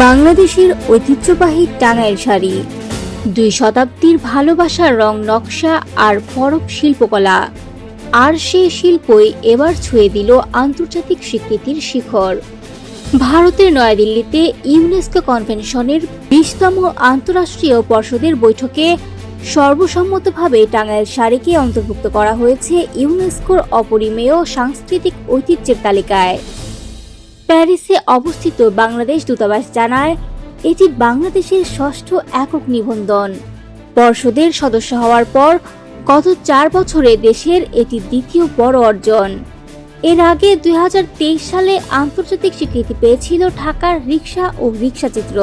বাংলাদেশের ঐতিহ্যবাহী টাঙ্গাইল শাড়ি, 2 শতাব্দীর ভালোবাসার রং নকশা আর পরব শিল্পকলা, আর সেই শিল্পই এবার ছুঁয়ে দিল আন্তর্জাতিক স্বীকৃতির শিখর। ভারতের নয়াদিল্লিতে ইউনেস্কো কনভেনশনের 20তম আন্তঃরাষ্ট্রীয় পর্ষদের বৈঠকে সর্বসম্মতভাবে টাঙ্গাইল শাড়িকে অন্তর্ভুক্ত করা হয়েছে ইউনেস্কোর অপরিমেয় সাংস্কৃতিক ঐতিহ্যের তালিকায়। প্যারিসে অবস্থিত বাংলাদেশ দূতাবাস জানায়, এটি বাংলাদেশের 6ষ্ঠ একক নিবন্ধন। পর্ষদের সদস্য হওয়ার পর গত 4 বছরে দেশের এটি দ্বিতীয় বড় অর্জন। এর আগে 2023 সালে আন্তর্জাতিক স্বীকৃতি পেয়েছিল ঢাকার রিকশা ও রিকশাচিত্র।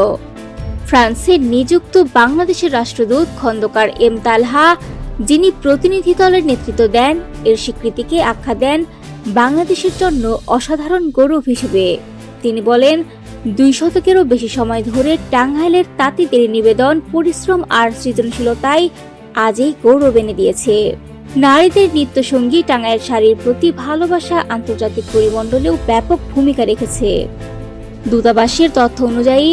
ফ্রান্সে নিযুক্ত বাংলাদেশের রাষ্ট্রদূত খন্দকার এম তালহা, যিনি প্রতিনিধি দলের নেতৃত্ব দেন, এর স্বীকৃতিকে আখ্যা দেন বাংলাদেশের জন্য অসাধারণ গৌরব হিসেবে। তিনি বলেন, 2 শতকেরও বেশি সময় ধরে টাঙ্গাইলের তাঁতিদের নিবেদন, পরিশ্রম আর সৃজনশীলতাই আজ এই গৌরব এনে দিয়েছে। নারীদের নৃত্যসঙ্গী টাঙ্গাইল শাড়ির প্রতি ভালোবাসা আন্তর্জাতিক পরিমণ্ডলেও ব্যাপক ভূমিকা রেখেছে। দূতাবাসের তথ্য অনুযায়ী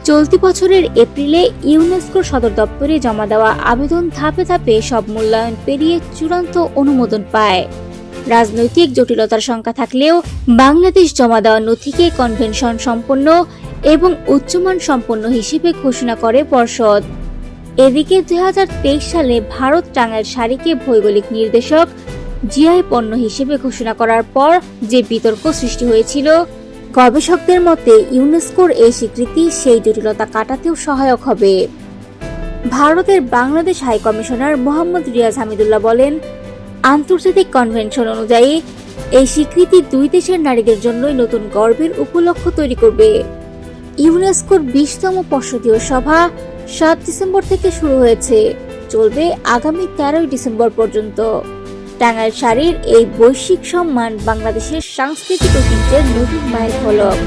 চলতি বছরের এপ্রিলে ইউনেস্কোর সদর দপ্তরে জমা দেওয়া আবেদন ধাপে ধাপে সব মূল্যায়ন পেরিয়ে চূড়ান্ত অনুমোদন পায়। রাজনৈতিক জটিলতার শঙ্কা থাকলেও বাংলাদেশ জমা দেওয়া নথিকে কনভেনশন সম্পন্ন এবং উচ্চমান সম্পন্ন হিসেবে ঘোষণা করে পর্ষদ। এদিকে 2023 সালে ভারত টাঙ্গাইল শাড়িকে ভৌগোলিক নির্দেশক জিআই পণ্য হিসেবে ঘোষণা করার পর যে বিতর্ক সৃষ্টি হয়েছিল, গবেষকদের মতে ইউনেস্কোর এই স্বীকৃতি সেই জটিলতা কাটাতেও সহায়ক হবে। ভারতের বাংলাদেশ হাই কমিশনার মোহাম্মদ রিয়াজ হামিদুল্লাহ বলেন, আন্তর্জাতিক কনভেনশন অনুযায়ী এই স্বীকৃতি 2 দেশের নারীদের জন্যই নতুন গর্বের উপলক্ষ তৈরি করবে। ইউনেস্কোর 20তম পর্ষদীয় সভা 7 ডিসেম্বর থেকে শুরু হয়েছে, চলবে আগামী 13 ডিসেম্বর পর্যন্ত। টাঙ্গাইল শাড়ির এই বৈশ্বিক সম্মান বাংলাদেশের সাংস্কৃতিক ঐতিহ্যের নতুন মাইলফলক।